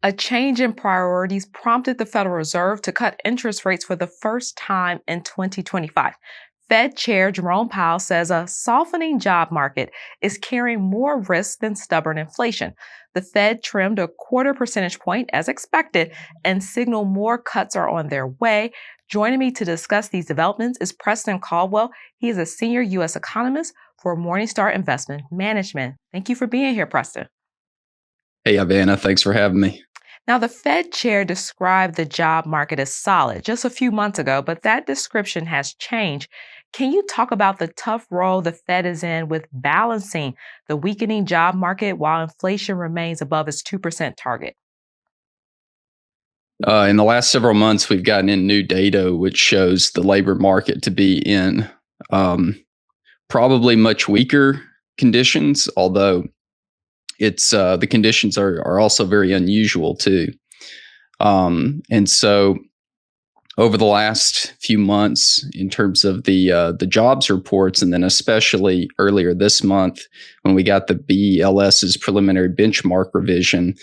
A change in priorities prompted the Federal Reserve to cut interest rates for the first time in 2025. Fed Chair Jerome Powell says a softening job market is carrying more risk than stubborn inflation. The Fed trimmed a quarter percentage point as expected and signaled more cuts are on their way. Joining me to discuss these developments is Preston Caldwell. He is a senior U.S. economist for Morningstar Investment Management. Thank you for being here, Preston. Hey, Ivana, thanks for having me. Now, the Fed chair described the job market as solid just a few months ago, but that description has changed. Can you talk about the tough role the Fed is in with balancing the weakening job market while inflation remains above its 2% target? In the last several months, we've gotten in new data which shows the labor market to be in probably much weaker conditions, although it's the conditions are also very unusual too. And so over the last few months, in terms of the jobs reports, and then especially earlier this month when we got the BLS's preliminary benchmark revision,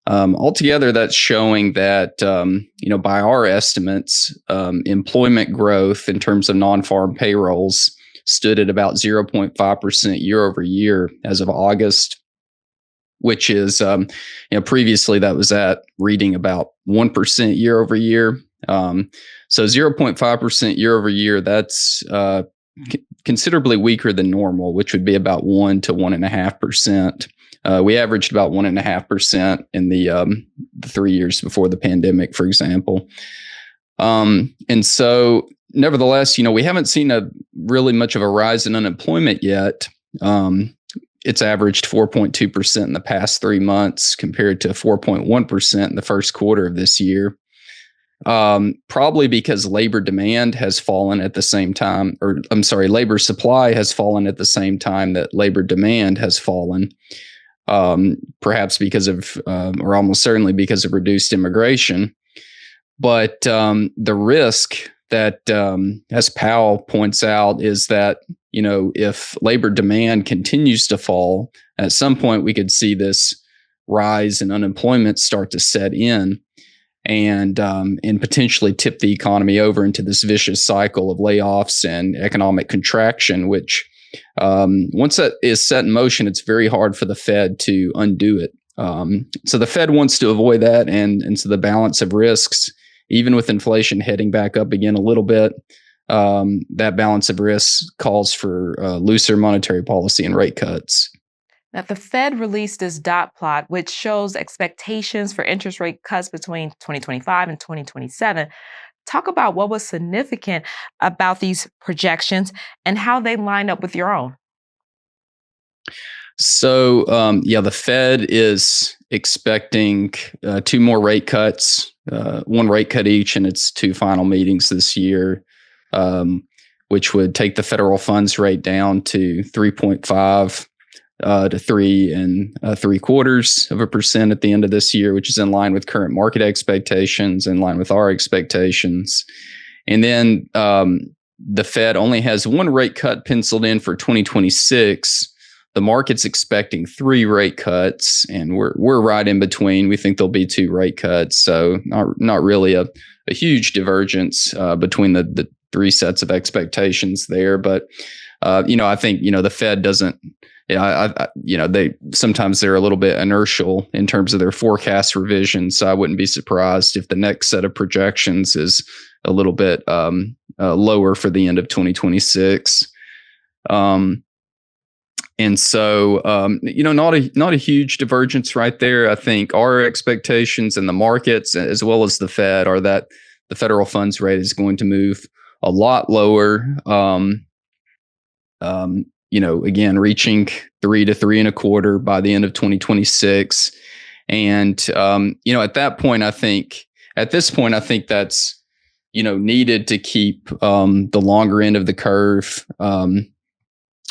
altogether that's showing that by our estimates, employment growth in terms of non-farm payrolls stood at about 0.5% year over year as of August, which is, previously that was at reading about 1% year over year. So 0.5% year over year, that's considerably weaker than normal, which would be about 1 to 1.5%. We averaged about 1.5% in the 3 years before the pandemic, for example. And so nevertheless, we haven't seen really much of a rise in unemployment yet. It's averaged 4.2% in the past 3 months compared to 4.1% in the first quarter of this year. Probably because labor demand has fallen at the same time, labor supply has fallen at the same time that labor demand has fallen. Perhaps because of, or almost certainly because of reduced immigration. But the risk that, as Powell points out, is that, if labor demand continues to fall, at some point we could see this rise in unemployment start to set in and potentially tip the economy over into this vicious cycle of layoffs and economic contraction, which once that is set in motion, it's very hard for the Fed to undo it. So the Fed wants to avoid that. And so the balance of risks, even with inflation heading back up again a little bit, that balance of risks calls for looser monetary policy and rate cuts. Now, the Fed released this dot plot, which shows expectations for interest rate cuts between 2025 and 2027. Talk about what was significant about these projections and how they line up with your own. So, the Fed is expecting 2 more rate cuts, 1 rate cut each in its 2 final meetings this year, which would take the federal funds rate down to 3.5 to 3.75% at the end of this year, which is in line with current market expectations, in line with our expectations. And then the Fed only has 1 rate cut penciled in for 2026. The market's expecting 3 rate cuts, and we're right in between. We think there'll be 2 rate cuts, so not really a huge divergence between the 3 sets of expectations there. But I think the Fed doesn't. They sometimes they're a little bit inertial in terms of their forecast revisions. So I wouldn't be surprised if the next set of projections is a little bit lower for the end of 2026. And so, not a huge divergence right there. I think our expectations and the markets, as well as the Fed, are that the federal funds rate is going to move a lot lower. Again, reaching 3 to 3.25 by the end of 2026. And, at this point, I think that's, needed to keep the longer end of the curve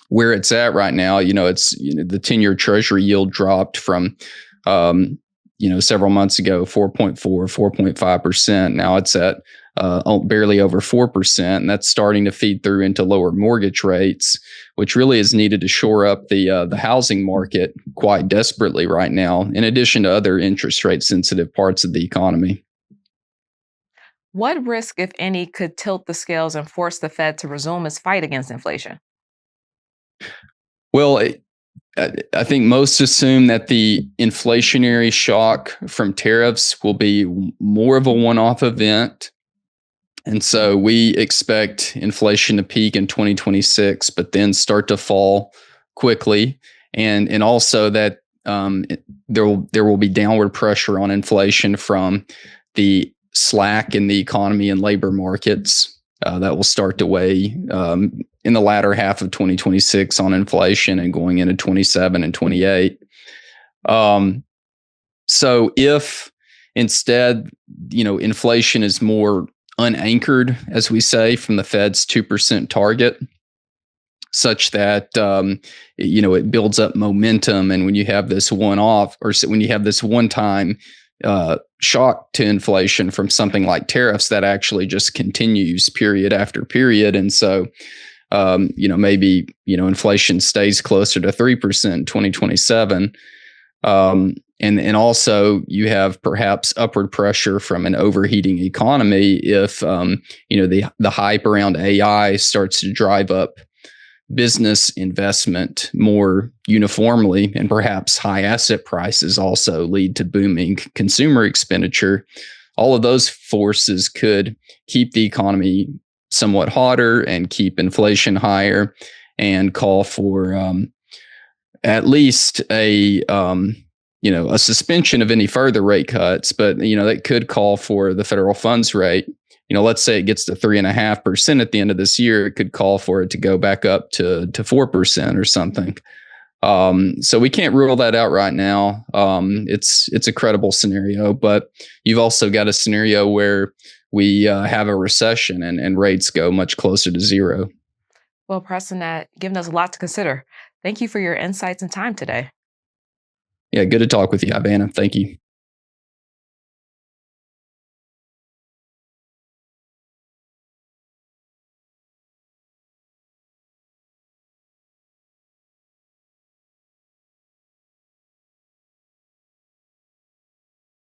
where it's at right now. It's the 10-year Treasury yield dropped from, several months ago, 4.5%. Now it's at barely over 4%. And that's starting to feed through into lower mortgage rates, which really is needed to shore up the housing market quite desperately right now, in addition to other interest rate sensitive parts of the economy. What risk, if any, could tilt the scales and force the Fed to resume its fight against inflation? Well, I think most assume that the inflationary shock from tariffs will be more of a one-off event. And so we expect inflation to peak in 2026, but then start to fall quickly. And also that there will be downward pressure on inflation from the slack in the economy and labor markets that will start to weigh in the latter half of 2026 on inflation and going into 27 and 28. So if instead, inflation is more unanchored, as we say, from the Fed's 2% target, such that it builds up momentum, and when you have this one-off, or when you have this one-time shock to inflation from something like tariffs, that actually just continues period after period. And so maybe inflation stays closer to 3% in 2027. And also you have perhaps upward pressure from an overheating economy if the hype around AI starts to drive up business investment more uniformly, and perhaps high asset prices also lead to booming consumer expenditure. All of those forces could keep the economy somewhat hotter and keep inflation higher, and call for at least a suspension of any further rate cuts. But that could call for the federal funds rate. Let's say it gets to 3.5% at the end of this year. It could call for it to go back up to 4% or something. So we can't rule that out right now. It's a credible scenario, but you've also got a scenario where we have a recession and rates go much closer to zero. Well, Preston, that given us a lot to consider. Thank you for your insights and time today. Yeah, good to talk with you, Ivana. Thank you.